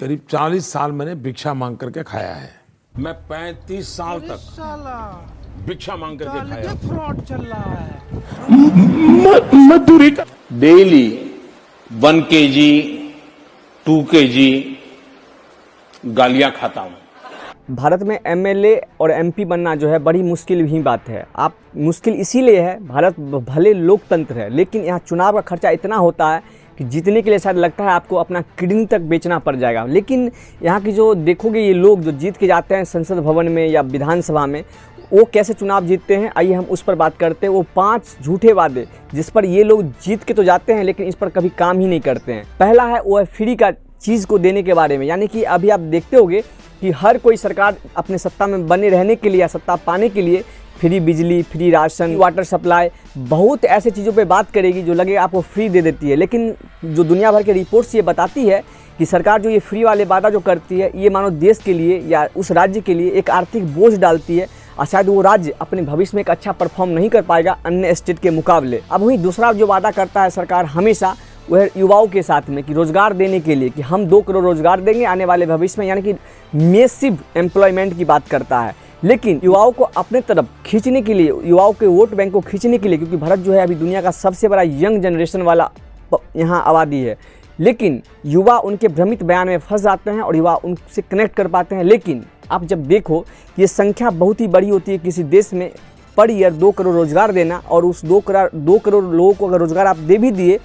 करीब 40 साल मैंने भिक्षा मांग करके खाया है। मैं 35 साल तक भिक्षा मांग करके खाया। फ्रॉड चल रहा है। मजदूरी का डेली 1 kg 2 kg गालियां खाता हूं। भारत में एमएलए और एमपी बनना जो है बड़ी मुश्किल ही बात है। आप मुश्किल इसीलिए है, भारत भले लोकतंत्र है लेकिन यहाँ चुनाव का खर्चा इतना होता है कि जीतने के लिए शायद लगता है आपको अपना किडनी तक बेचना पड़ जाएगा। लेकिन यहाँ की जो देखोगे ये लोग जो जीत के जाते हैं संसद भवन में या विधानसभा में, वो कैसे चुनाव जीतते हैं, आइए हम उस पर बात करते हैं। वो 5 झूठे वादे जिस पर ये लोग जीत के तो जाते हैं लेकिन इस पर कभी काम ही नहीं करते हैं। पहला है वो है फ्री का चीज़ को देने के बारे में, यानी कि अभी आप देखते होंगे कि हर कोई सरकार अपने सत्ता में बने रहने के लिए या सत्ता पाने के लिए फ्री बिजली, फ्री राशन, वाटर सप्लाई, बहुत ऐसे चीज़ों पे बात करेगी जो लगे आपको फ्री दे देती है। लेकिन जो दुनिया भर के रिपोर्ट्स ये बताती है कि सरकार जो ये फ्री वाले वादा जो करती है ये मानो देश के लिए या उस राज्य के लिए एक आर्थिक बोझ डालती है और शायद वो राज्य अपने भविष्य में एक अच्छा परफॉर्म नहीं कर पाएगा अन्य स्टेट के मुकाबले। अब वहीं दूसरा जो वादा करता है सरकार हमेशा वह युवाओं के साथ में कि रोज़गार देने के लिए कि हम 2 करोड़ रोज़गार देंगे आने वाले भविष्य में, यानी कि मेसिव एम्प्लॉयमेंट की बात करता है। लेकिन युवाओं को अपने तरफ खींचने के लिए, युवाओं के वोट बैंक को खींचने के लिए, क्योंकि भारत जो है अभी दुनिया का सबसे बड़ा यंग जनरेशन वाला यहाँ आबादी है, लेकिन युवा उनके भ्रमित बयान में फंस जाते हैं और युवा उनसे कनेक्ट कर पाते हैं। लेकिन आप जब देखो ये संख्या बहुत ही बड़ी होती है किसी देश में पर ईयर 2 करोड़ रोज़गार देना, और उस 2 करोड़ लोगों को अगर रोज़गार आप दे भी दिए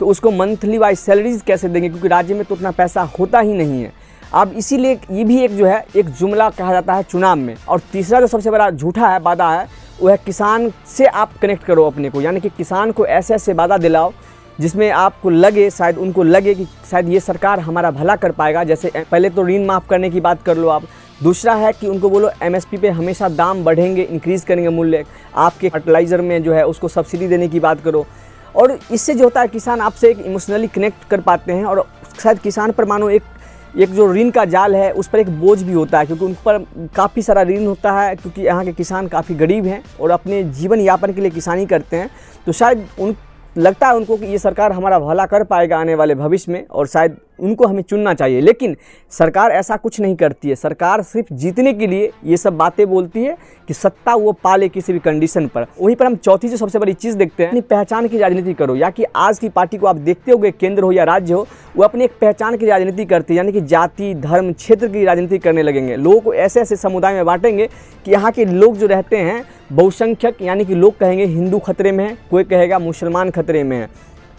तो उसको मंथली वाइज सैलरीज कैसे देंगे, क्योंकि राज्य में तो उतना पैसा होता ही नहीं है। अब इसीलिए ये भी एक जो है एक जुमला कहा जाता है चुनाव में। और तीसरा जो सबसे बड़ा झूठा है वादा है वो है किसान से आप कनेक्ट करो अपने को, यानी कि किसान को ऐसे ऐसे वादा दिलाओ जिसमें आपको लगे, शायद उनको लगे कि शायद ये सरकार हमारा भला कर पाएगा। जैसे पहले तो ऋण माफ़ करने की बात कर लो आप, दूसरा है कि उनको बोलो एमएसपी पे हमेशा दाम बढ़ेंगे, इंक्रीज़ करेंगे मूल्य, आपके फर्टिलाइज़र में जो है उसको सब्सिडी देने की बात करो। और इससे जो होता है किसान आपसे एक इमोशनली कनेक्ट कर पाते हैं और शायद किसान पर मानो एक जो ऋण का जाल है उस पर एक बोझ भी होता है, क्योंकि उन पर काफ़ी सारा ऋण होता है, क्योंकि यहाँ के किसान काफ़ी गरीब हैं और अपने जीवन यापन के लिए किसानी करते हैं। तो शायद लगता है उनको कि ये सरकार हमारा भला कर पाएगा आने वाले भविष्य में और शायद उनको हमें चुनना चाहिए। लेकिन सरकार ऐसा कुछ नहीं करती है। सरकार सिर्फ जीतने के लिए ये सब बातें बोलती है कि सत्ता वो पाले किसी भी कंडीशन पर। वहीं पर हम चौथी जो सबसे बड़ी चीज़ देखते हैं, अपनी पहचान की राजनीति करो। या कि आज की पार्टी को आप देखते होंगे, केंद्र हो या राज्य हो, वो अपनी एक पहचान की राजनीति करती है, यानी कि जाति, धर्म, क्षेत्र की राजनीति करने लगेंगे। लोगों को ऐसे ऐसे समुदाय में बांटेंगे कि यहाँ के लोग जो रहते हैं बहुसंख्यक, यानी कि लोग कहेंगे हिंदू खतरे में है, कोई कहेगा मुसलमान खतरे में है,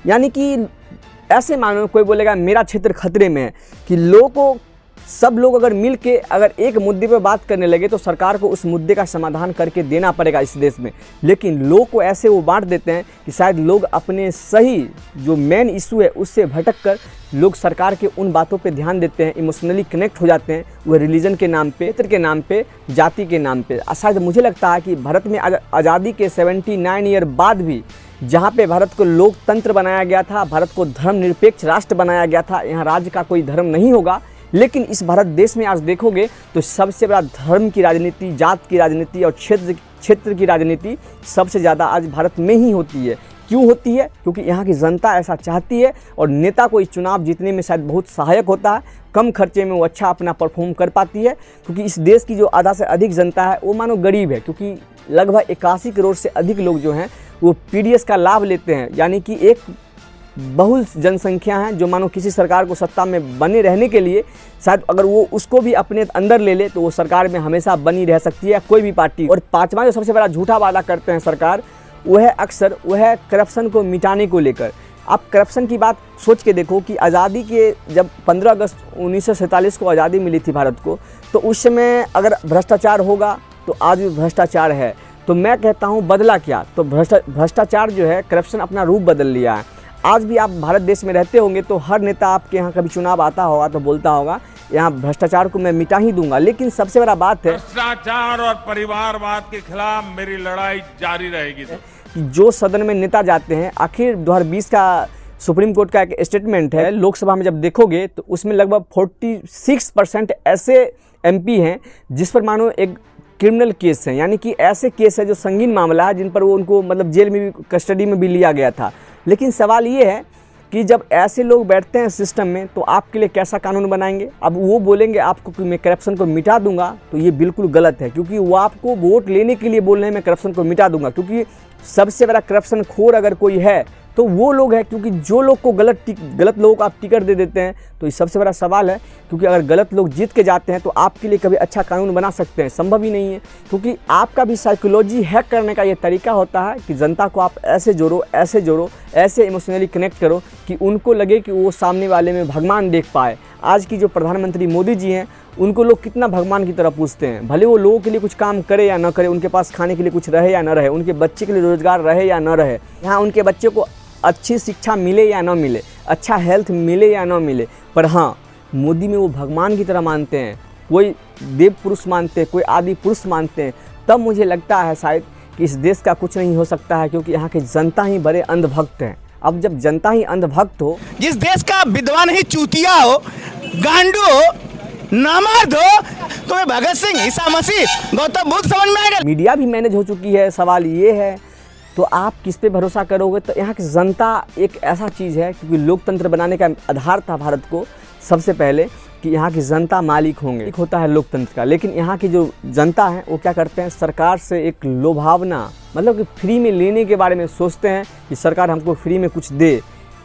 यानी कि ऐसे मानो कोई बोलेगा मेरा क्षेत्र खतरे में है। कि लोगों को सब लोग अगर मिल के अगर एक मुद्दे पर बात करने लगे तो सरकार को उस मुद्दे का समाधान करके देना पड़ेगा इस देश में। लेकिन लोग को ऐसे वो बांट देते हैं कि शायद लोग अपने सही जो मेन इशू है उससे भटक कर लोग सरकार के उन बातों पे ध्यान देते हैं, इमोशनली कनेक्ट हो जाते हैं, वो रिलीजन के नाम पे, क्षेत्र के नाम पे, जाति के नाम पे। शायद मुझे लगता है कि भारत में आज़ादी के 79 ईयर बाद भी जहाँ पे भारत को लोकतंत्र बनाया गया था, भारत को धर्मनिरपेक्ष राष्ट्र बनाया गया था, यहाँ राज्य का कोई धर्म नहीं होगा। लेकिन इस भारत देश में आज देखोगे तो सबसे बड़ा धर्म की राजनीति, जात की राजनीति और क्षेत्र की राजनीति सबसे ज़्यादा आज भारत में ही होती है। क्यों होती है? क्योंकि यहाँ की जनता ऐसा चाहती है और नेता को इस चुनाव जीतने में शायद बहुत सहायक होता है। कम खर्चे में वो अच्छा अपना परफॉर्म कर पाती है, क्योंकि इस देश की जो आधा से अधिक जनता है वो मानो गरीब है, क्योंकि लगभग 81 करोड़ से अधिक लोग जो हैं वो पीडीएस का लाभ लेते हैं, यानी कि एक बहुल जनसंख्या है जो मानो किसी सरकार को सत्ता में बने रहने के लिए शायद अगर वो उसको भी अपने अंदर ले ले तो वो सरकार में हमेशा बनी रह सकती है कोई भी पार्टी। और 5वां जो सबसे बड़ा झूठा वादा करते हैं सरकार वो है अक्सर वो है करप्शन को मिटाने को लेकर। आप करप्शन की बात सोच के देखो कि आज़ादी के जब 15 अगस्त 1947 को आज़ादी मिली थी भारत को, तो उस समय अगर भ्रष्टाचार होगा तो आज भी भ्रष्टाचार है। तो मैं कहता हूँ बदला क्या, तो भ्रष्टाचार जो है, करप्शन अपना रूप बदल लिया है। आज भी आप भारत देश में रहते होंगे तो हर नेता आपके यहाँ कभी चुनाव आता होगा तो बोलता होगा यहाँ भ्रष्टाचार को मैं मिटा ही दूंगा। लेकिन सबसे बड़ा बात है भ्रष्टाचार और परिवारवाद के खिलाफ मेरी लड़ाई जारी रहेगी। जो सदन में नेता जाते हैं, आखिर 2020 का सुप्रीम कोर्ट का एक स्टेटमेंट है, लोकसभा में जब देखोगे तो उसमें लगभग 46% ऐसे एमपी हैं जिस पर मानो एक क्रिमिनल केस है, यानी कि ऐसे केस है जो संगीन मामला है जिन पर वो उनको मतलब जेल में भी, कस्टडी में भी लिया गया था। लेकिन सवाल ये है कि जब ऐसे लोग बैठते हैं सिस्टम में तो आपके लिए कैसा कानून बनाएंगे। अब वो बोलेंगे आपको कि मैं करप्शन को मिटा दूंगा, तो ये बिल्कुल गलत है, क्योंकि वो आपको वोट लेने के लिए बोल रहे हैं मैं करप्शन को मिटा दूंगा। क्योंकि सबसे बड़ा करप्शन खोर अगर कोई है तो वो लोग हैं, क्योंकि जो लोग को गलत लोगों को आप टिकट दे देते हैं, तो ये सबसे बड़ा सवाल है। क्योंकि अगर गलत लोग जीत के जाते हैं तो आपके लिए कभी अच्छा कानून बना सकते हैं, संभव ही नहीं है। क्योंकि आपका भी साइकोलॉजी हैक करने का ये तरीका होता है कि जनता को आप ऐसे जोड़ो, ऐसे इमोशनली कनेक्ट करो कि उनको लगे कि वो सामने वाले में भगवान देख पाए। आज की जो प्रधानमंत्री मोदी जी हैं, उनको लोग कितना भगवान की तरह पूछते हैं। भले वो लोगों के लिए कुछ काम करे या ना करे, उनके पास खाने के लिए कुछ रहे या ना रहे, उनके बच्चे के लिए रोजगार रहे या ना रहे, यहाँ उनके बच्चे को अच्छी शिक्षा मिले या ना मिले, अच्छा हेल्थ मिले या ना मिले, पर हाँ मोदी में वो भगवान की तरह मानते हैं, कोई देव पुरुष मानते हैं, कोई आदि पुरुष मानते हैं। तब मुझे लगता है शायद कि इस देश का कुछ नहीं हो सकता है, क्योंकि यहाँ की जनता ही बड़े अंधभक्त हैं। अब जब जनता ही अंधभक्त हो, जिस देश का विद्वान ही चूतिया हो, गांडू हो, नामर्द हो, तुम्हें भगत सिंह, ईसा मसीह, गौतम बुद्ध समझ में आएगा। मीडिया भी मैनेज हो चुकी है। सवाल ये है तो आप किस पे भरोसा करोगे। तो यहाँ की जनता एक ऐसा चीज़ है, क्योंकि लोकतंत्र बनाने का आधार था भारत को सबसे पहले कि यहाँ की जनता मालिक होंगे, एक होता है लोकतंत्र का। लेकिन यहाँ की जो जनता है वो क्या करते हैं, सरकार से एक लोभावना, मतलब कि फ्री में लेने के बारे में सोचते हैं कि सरकार हमको फ्री में कुछ दे,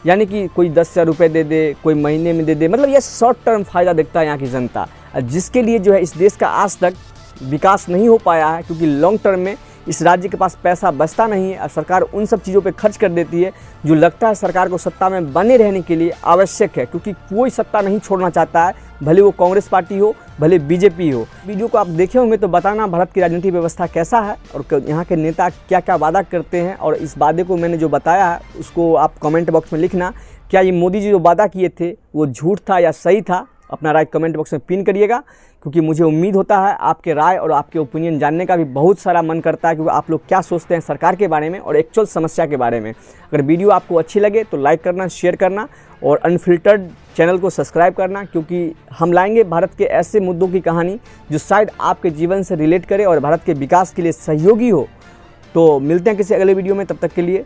यानी कि कोई 10,000 रुपये दे दे, कोई महीने में दे दे, मतलब ये शॉर्ट टर्म फ़ायदा देखता है यहाँ की जनता, जिसके लिए जो है इस देश का आज तक विकास नहीं हो पाया है। क्योंकि लॉन्ग टर्म में इस राज्य के पास पैसा बचता नहीं है और सरकार उन सब चीज़ों पे खर्च कर देती है जो लगता है सरकार को सत्ता में बने रहने के लिए आवश्यक है। क्योंकि कोई सत्ता नहीं छोड़ना चाहता है, भले वो कांग्रेस पार्टी हो, भले बीजेपी हो। वीडियो को आप देखे होंगे तो बताना भारत की राजनीतिक व्यवस्था कैसा है और यहाँ के नेता क्या क्या वादा करते हैं। और इस वादे को मैंने जो बताया है उसको आप कमेंट बॉक्स में लिखना, क्या ये मोदी जी जो वादा किए थे वो झूठ था या सही था। अपना राय कमेंट बॉक्स में पिन करिएगा, क्योंकि मुझे उम्मीद होता है आपके राय और आपके ओपिनियन जानने का भी बहुत सारा मन करता है, क्योंकि आप लोग क्या सोचते हैं सरकार के बारे में और एक्चुअल समस्या के बारे में। अगर वीडियो आपको अच्छी लगे तो लाइक करना, शेयर करना और अनफिल्टर्ड चैनल को सब्सक्राइब करना, क्योंकि हम लाएंगे भारत के ऐसे मुद्दों की कहानी जो शायद आपके जीवन से रिलेट करे और भारत के विकास के लिए सहयोगी हो। तो मिलते हैं किसी अगले वीडियो में, तब तक के लिए